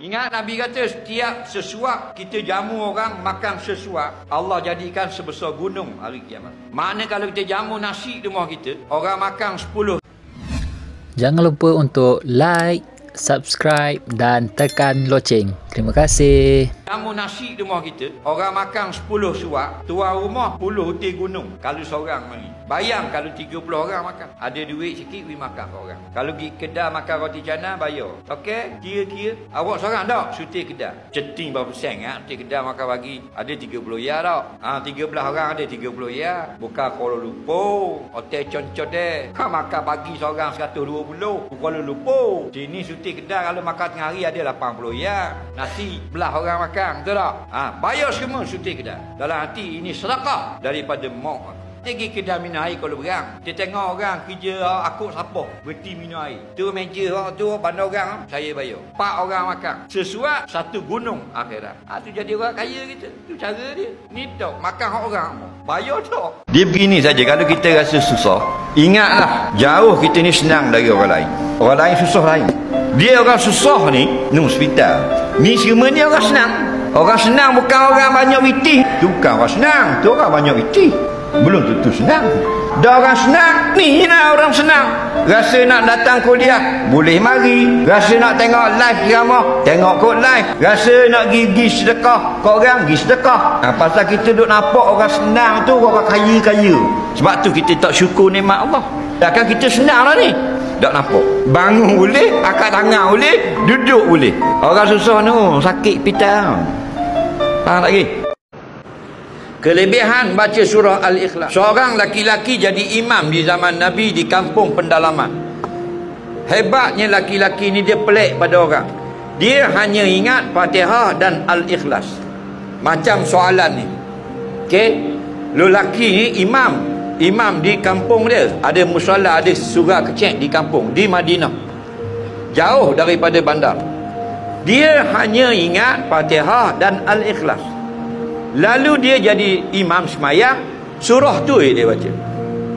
Ingat Nabi kata setiap sesuap kita jamu orang makan sesuap, Allah jadikan sebesar gunung hari kiamat. Makna kalau kita jamu nasi di rumah kita, orang makan 10. Jangan lupa untuk like, subscribe dan tekan loceng. Terima kasih. Jamu nasi di rumah kita, orang makan 10 suap, tuan rumah 10 huti gunung kalau seorang mari. Bayang kalau 30 orang makan. Ada duit sikit, we makan orang. Kalau pergi kedai makan roti canai, bayar. Okey, kira-kira. Awak seorang tak? Suti kedai. Ceting berapa persen kan? Suti kedai makan pagi. Ada 30 ya tak? 13 orang ada 30 ya. Bukan Kuala Lumpur. Hotel Concot deh. Makan pagi seorang 120. Kuala Lumpur. Sini suti kedai kalau makan tengah hari ada 80 ya. Nasi belah orang makan. Betul tak? Bayar semua suti kedai. Dalam hati ini sedekah daripada mak. Pergi kedai minum air kalau berang. Kita tengok orang kerja akut sapah berhenti minum air. Tu meja tu bandar orang saya bayar. 4 orang makan. Sesuap satu gunung akhirat. Tu jadi orang kaya kita. Tu cara dia. Ni tok makan hak orang. Bayar tok. Dia begini saja kalau kita rasa susah, ingatlah jauh kita ni senang dari orang lain. Orang lain susah lain. Dia orang susah ni hospital. Ni semua ni orang senang. Orang senang bukan orang banyak witih. Tu bukan orang senang. Tu orang banyak witih. Belum tentu senang. Dah orang senang, ni lah orang senang. Rasa nak datang kuliah, boleh mari. Rasa nak tengok live drama, tengok kot live. Rasa nak pergi sedekah, kau orang pergi sedekah. Pasal kita duk nampak orang senang tu, orang kaya-kaya. Sebab tu kita tak syukur nikmat Allah. Takkan kita senang lah ni. Tak nampak. Bangun boleh, angkat tangan boleh, duduk boleh. Orang susah tu, sakit pita. Faham tak lagi? Kelebihan baca surah Al-Ikhlas. Seorang laki-laki jadi imam di zaman Nabi di kampung pendalaman. Hebatnya laki-laki ni dia pelik pada orang. Dia hanya ingat Fatihah dan Al-Ikhlas. Macam soalan ni. Okey, lelaki ni imam di kampung dia. Ada musalla, ada surah kecil di kampung di Madinah. Jauh daripada bandar. Dia hanya ingat Fatihah dan Al-Ikhlas. Lalu dia jadi imam semayang, surah tu dia baca.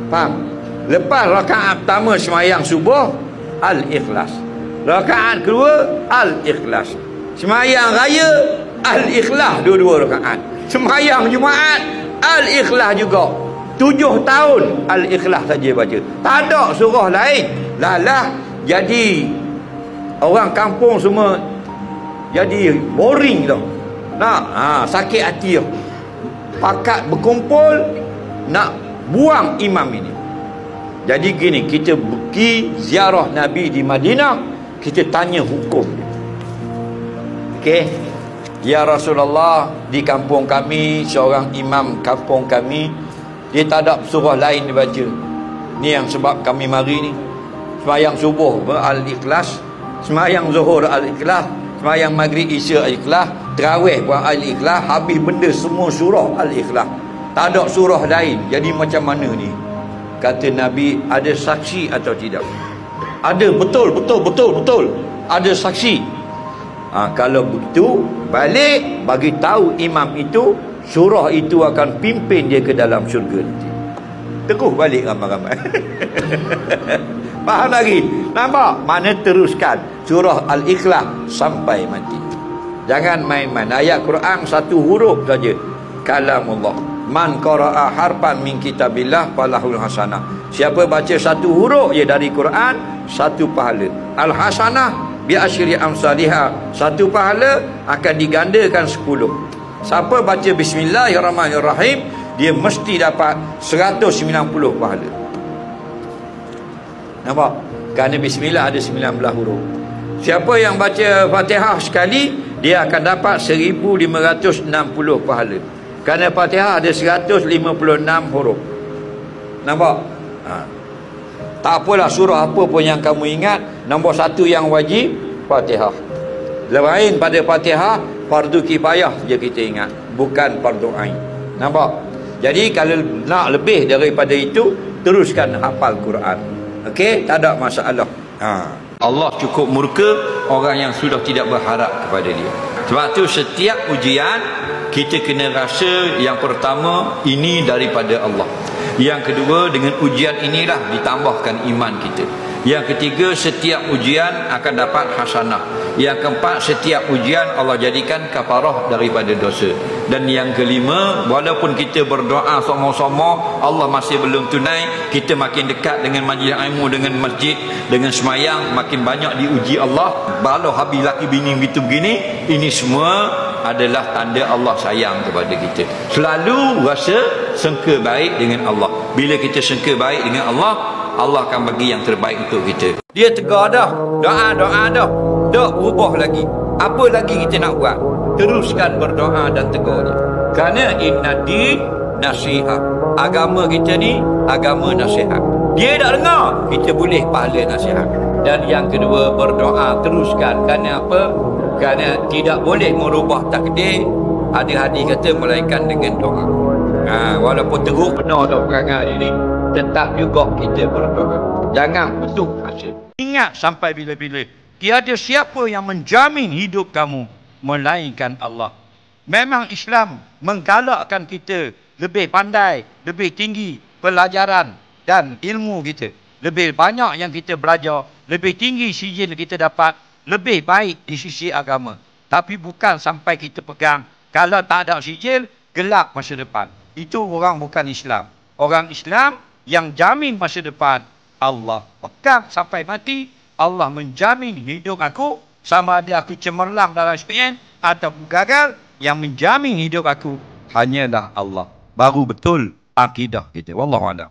Faham? Lepas rakaat pertama semayang subuh, Al-Ikhlas. Rakaat kedua, Al-Ikhlas. Semayang raya, Al-Ikhlas dua-dua rakaat. Semayang Jumaat, Al-Ikhlas juga. 7 tahun Al-Ikhlas saja baca. Tak ada surah lain. Lalah jadi orang kampung semua jadi boring tau. Sakit hati tau. Pakat berkumpul nak buang imam ini. Jadi gini, kita pergi ziarah Nabi di Madinah, kita tanya hukum dia. Okey, ya Rasulullah, di kampung kami seorang imam kampung kami, dia tak ada surah lain dibaca. Ni yang sebab kami mari ni. Sembahyang subuh Al-Ikhlas, sembahyang zuhur Al-Ikhlas, sembahyang maghrib isya Al-Ikhlas, tarawih pun Al-Ikhlas, habis benda semua surah Al-Ikhlas. Tak ada surah lain. Jadi macam mana ni? Kata Nabi, ada saksi atau tidak? Ada, betul. Ada saksi. Kalau begitu, balik bagi tahu imam itu, surah itu akan pimpin dia ke dalam syurga nanti. Teguh balik ramai-ramai. Faham lagi? Nampak? Mana teruskan surah Al-Ikhlas sampai mati. Jangan main-main. Ayat Quran satu huruf saja. Kalamullah. Man qara'a harfan min kitabillah falahul hasanah. Siapa baca satu huruf je dari Quran, satu pahala. Al-hasanah bi asyri amsalihha. Satu pahala akan digandakan 10. Siapa baca bismillahirrahmanirrahim, dia mesti dapat 190 pahala. Nampak? Kerana bismillah ada 19 huruf. Siapa yang baca Fatihah sekali, dia akan dapat 1560 pahala. Kerana Fatihah ada 156 huruf. Nampak? Tak apalah surah apa pun yang kamu ingat, nombor 1 yang wajib Fatihah. Lain pada Fatihah, fardu kifayah je kita ingat, bukan fardu ain. Nampak? Jadi kalau nak lebih daripada itu, teruskan hafal Quran. Okey, tak ada masalah. Allah cukup murka orang yang sudah tidak berharap kepada dia. Sebab tu setiap ujian kita kena rasa yang pertama ini daripada Allah. Yang kedua, dengan ujian inilah ditambahkan iman kita. Yang ketiga, setiap ujian akan dapat hasanah. Yang keempat, setiap ujian Allah jadikan kafarah daripada dosa. Dan yang kelima, walaupun kita berdoa sama-sama, Allah masih belum tunai, kita makin dekat dengan majlis ilmu, dengan masjid, dengan semayang, makin banyak diuji Allah. Balau habis laki bini begitu begini, ini semua adalah tanda Allah sayang kepada kita. Selalu rasa sangka baik dengan Allah. Bila kita sangka baik dengan Allah, Allah akan bagi yang terbaik untuk kita. Dia tegar dah, doa-doa dah, tak ubah lagi. Apa lagi kita nak buat? Teruskan berdoa dan tegar dia. Kerana inna din nasihat. Agama kita ni agama nasihat. Dia tak dengar, kita boleh pahala nasihat. Dan yang kedua, berdoa teruskan. Kerana apa? Kerana tidak boleh merubah takdir. Ada hadis kata melainkan dengan doa. Walaupun teruk benar tak perangai ini, tetap juga kita berdoa. Jangan putus asa. Ingat sampai bila-bila, tiada siapa yang menjamin hidup kamu melainkan Allah. Memang Islam menggalakkan kita lebih pandai, lebih tinggi pelajaran dan ilmu kita. Lebih banyak yang kita belajar, lebih tinggi sijil kita dapat, lebih baik di sisi agama. Tapi bukan sampai kita pegang, kalau tak ada sijil, gelap masa depan. Itu orang bukan Islam. Orang Islam yang jamin masa depan, Allah. Pegang sampai mati, Allah menjamin hidup aku, sama ada aku cemerlang dalam SPN atau gagal, yang menjamin hidup aku hanyalah Allah. Baru betul akidah kita. Wallahualam.